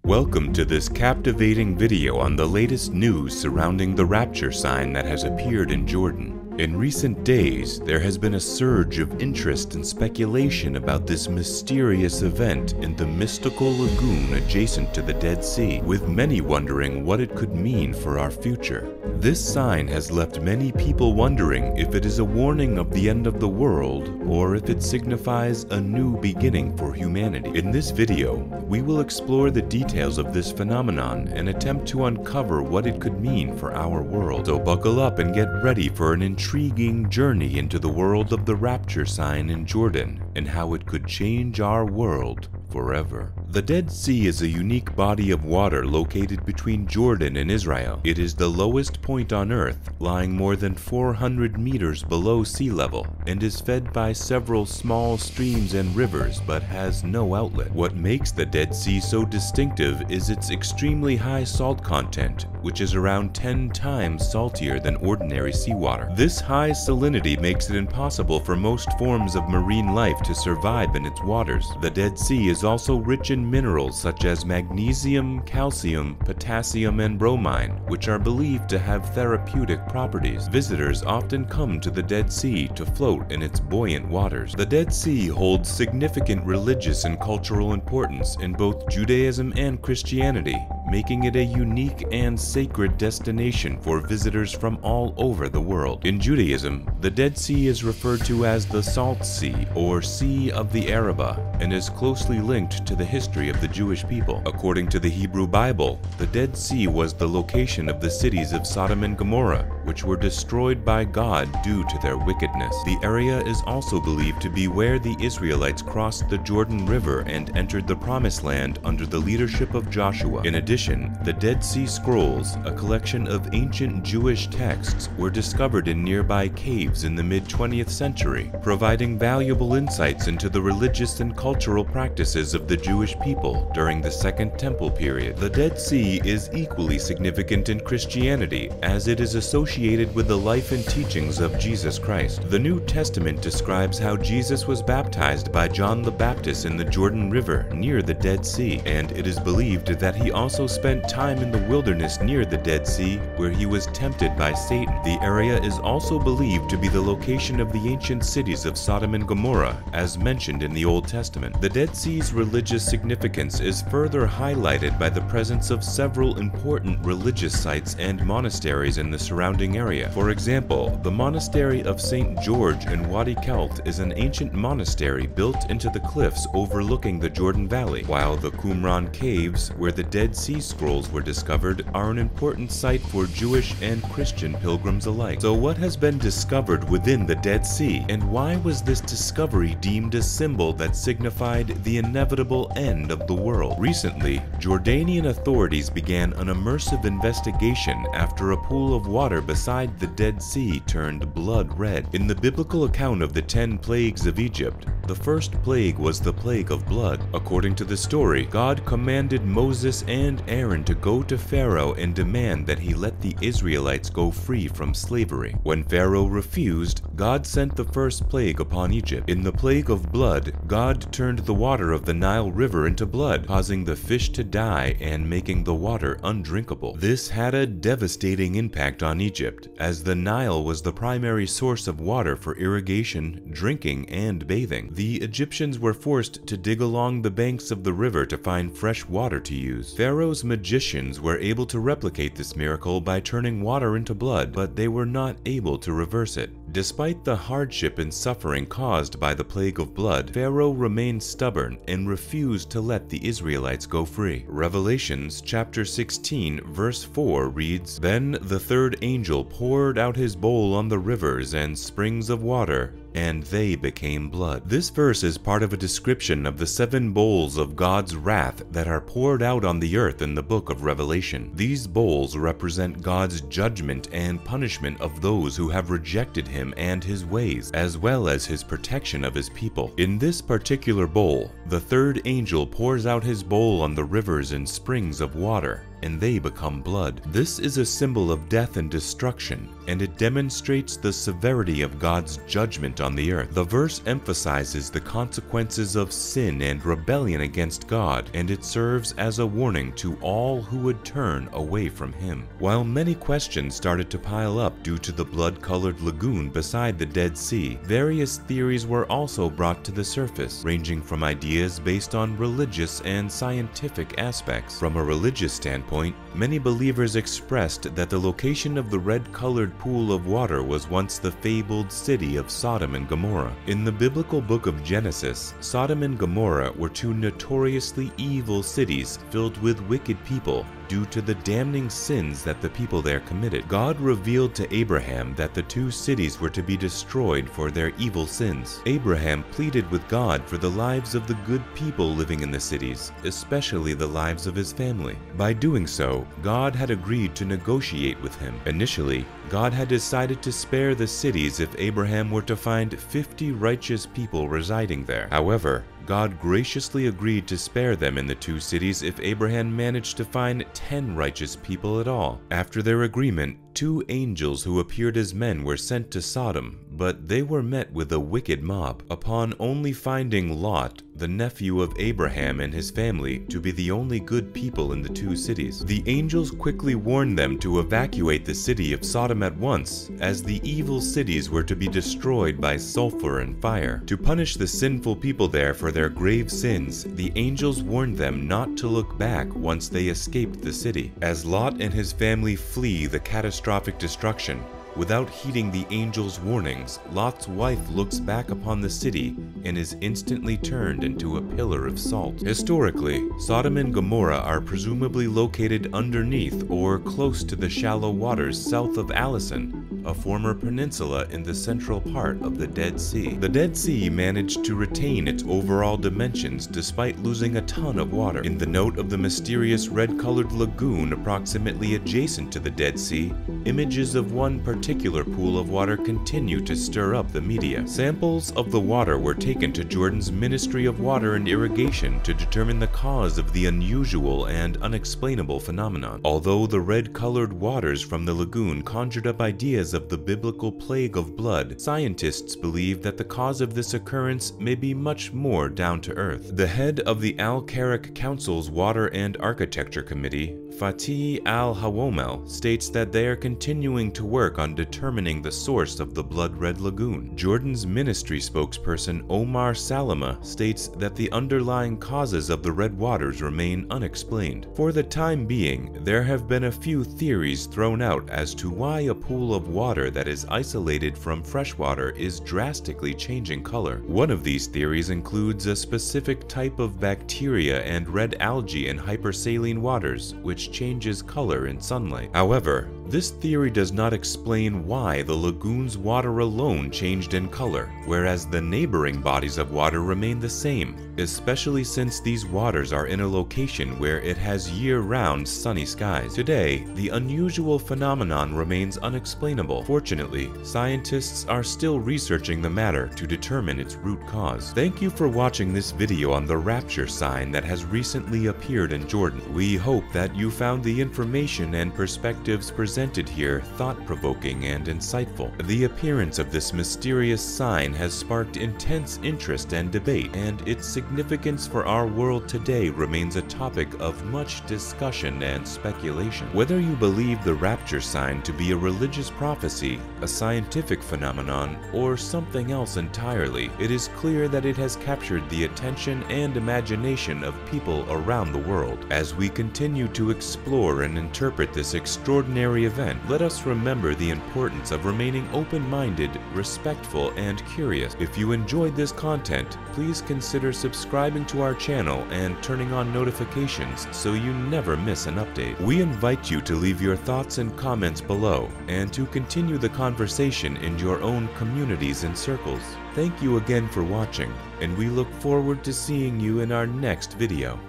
Welcome to this captivating video on the latest news surrounding the Rapture sign that has appeared in Jordan. In recent days, there has been a surge of interest and speculation about this mysterious event in the mystical lagoon adjacent to the Dead Sea, with many wondering what it could mean for our future. This sign has left many people wondering if it is a warning of the end of the world or if it signifies a new beginning for humanity. In this video, we will explore the details of this phenomenon and attempt to uncover what it could mean for our world. So buckle up and get ready for an intriguing journey into the world of the Rapture sign in Jordan and how it could change our world forever. The Dead Sea is a unique body of water located between Jordan and Israel. It is the lowest point on Earth, lying more than 400 meters below sea level, and is fed by several small streams and rivers but has no outlet. What makes the Dead Sea so distinctive is its extremely high salt content, which is around 10 times saltier than ordinary seawater. This high salinity makes it impossible for most forms of marine life to survive in its waters. The Dead Sea is also rich in minerals such as magnesium, calcium, potassium, and bromine, which are believed to have therapeutic properties. Visitors often come to the Dead Sea to float in its buoyant waters. The Dead Sea holds significant religious and cultural importance in both Judaism and Christianity, making it a unique and sacred destination for visitors from all over the world. In Judaism, the Dead Sea is referred to as the Salt Sea or Sea of the Arabah and is closely linked to the history of the Jewish people. According to the Hebrew Bible, the Dead Sea was the location of the cities of Sodom and Gomorrah, which were destroyed by God due to their wickedness. The area is also believed to be where the Israelites crossed the Jordan River and entered the Promised Land under the leadership of Joshua. In addition, the Dead Sea Scrolls, a collection of ancient Jewish texts, were discovered in nearby caves in the mid-20th century, providing valuable insights into the religious and cultural practices of the Jewish people during the Second Temple period. The Dead Sea is equally significant in Christianity, as it is associated with the life and teachings of Jesus Christ. The New Testament describes how Jesus was baptized by John the Baptist in the Jordan River near the Dead Sea, and it is believed that he also spent time in the wilderness near the Dead Sea, where he was tempted by Satan. The area is also believed to be the location of the ancient cities of Sodom and Gomorrah, as mentioned in the Old Testament. The Dead Sea's religious significance is further highlighted by the presence of several important religious sites and monasteries in the surrounding area. For example, the monastery of St. George in Wadi Kelt is an ancient monastery built into the cliffs overlooking the Jordan Valley, while the Qumran Caves, where the Dead Sea Scrolls were discovered, are an important site for Jewish and Christian pilgrims alike. So what has been discovered within the Dead Sea, and why was this discovery deemed a symbol that signified the inevitable end of the world? Recently, Jordanian authorities began an immersive investigation after a pool of water beside the Dead Sea turned blood red. In the biblical account of the 10 plagues of Egypt, the first plague was the plague of blood. According to the story, God commanded Moses and Aaron to go to Pharaoh and demand that he let the Israelites go free from slavery. When Pharaoh refused, God sent the first plague upon Egypt. In the plague of blood, God turned the water of the Nile River into blood, causing the fish to die and making the water undrinkable. This had a devastating impact on Egypt, as the Nile was the primary source of water for irrigation, drinking, and bathing. The Egyptians were forced to dig along the banks of the river to find fresh water to use. Pharaoh's magicians were able to replicate this miracle by turning water into blood, but they were not able to reverse it. Despite the hardship and suffering caused by the plague of blood, Pharaoh remained stubborn and refused to let the Israelites go free. Revelations chapter 16 verse 4 reads, "Then the third angel poured out his bowl on the rivers and springs of water, and they became blood." This verse is part of a description of the 7 bowls of God's wrath that are poured out on the earth in the book of Revelation. These bowls represent God's judgment and punishment of those who have rejected him and his ways, as well as his protection of his people. In this particular bowl, the third angel pours out his bowl on the rivers and springs of water, and they become blood. This is a symbol of death and destruction, and it demonstrates the severity of God's judgment on the earth. The verse emphasizes the consequences of sin and rebellion against God, and it serves as a warning to all who would turn away from Him. While many questions started to pile up due to the blood-colored lagoon beside the Dead Sea, various theories were also brought to the surface, ranging from ideas based on religious and scientific aspects. From a religious standpoint, many believers expressed that the location of the red-colored pool of water was once the fabled city of Sodom and Gomorrah. In the biblical book of Genesis, Sodom and Gomorrah were two notoriously evil cities filled with wicked people due to the damning sins that the people there committed. God revealed to Abraham that the two cities were to be destroyed for their evil sins. Abraham pleaded with God for the lives of the good people living in the cities, especially the lives of his family. By doing so, God had agreed to negotiate with him. Initially, God had decided to spare the cities if Abraham were to find 50 righteous people residing there. However, God graciously agreed to spare them in the two cities if Abraham managed to find 10 righteous people at all. After their agreement, 2 angels who appeared as men were sent to Sodom, but they were met with a wicked mob. Upon only finding Lot, the nephew of Abraham, and his family to be the only good people in the two cities, the angels quickly warned them to evacuate the city of Sodom at once, as the evil cities were to be destroyed by sulfur and fire. To punish the sinful people there for their grave sins, the angels warned them not to look back once they escaped the city. As Lot and his family flee the catastrophic destruction, without heeding the angels' warnings, Lot's wife looks back upon the city and is instantly turned into a pillar of salt. Historically, Sodom and Gomorrah are presumably located underneath or close to the shallow waters south of Alison, a former peninsula in the central part of the Dead Sea. The Dead Sea managed to retain its overall dimensions despite losing a ton of water. In the note of the mysterious red-colored lagoon approximately adjacent to the Dead Sea, images of one particular pool of water continue to stir up the media. Samples of the water were taken to Jordan's Ministry of Water and Irrigation to determine the cause of the unusual and unexplainable phenomenon. Although the red-colored waters from the lagoon conjured up ideas of the biblical plague of blood, scientists believe that the cause of this occurrence may be much more down to earth. The head of the Al-Karak Council's Water and Architecture Committee, Fatih Al-Hawomel, states that they are continuing to work on determining the source of the blood-red lagoon. Jordan's ministry spokesperson Omar Salama states that the underlying causes of the red waters remain unexplained. For the time being, there have been a few theories thrown out as to why a pool of water that is isolated from fresh water is drastically changing color. One of these theories includes a specific type of bacteria and red algae in hypersaline waters, which changes color in sunlight. However, this theory does not explain why the lagoon's water alone changed in color, whereas the neighboring bodies of water remain the same, especially since these waters are in a location where it has year-round sunny skies. Today, the unusual phenomenon remains unexplainable. Fortunately, scientists are still researching the matter to determine its root cause. Thank you for watching this video on the Rapture sign that has recently appeared in Jordan. We hope that you found the information and perspectives presented here thought-provoking and insightful. The appearance of this mysterious sign has sparked intense interest and debate, and its significance for our world today remains a topic of much discussion and speculation. Whether you believe the Rapture sign to be a religious prophecy, a scientific phenomenon, or something else entirely, it is clear that it has captured the attention and imagination of people around the world. As we continue to explore and interpret this extraordinary event, let us remember the importance of remaining open-minded, respectful, and curious. If you enjoyed this content, please consider subscribing to our channel and turning on notifications so you never miss an update. We invite you to leave your thoughts and comments below, and to continue the conversation in your own communities and circles. Thank you again for watching, and we look forward to seeing you in our next video.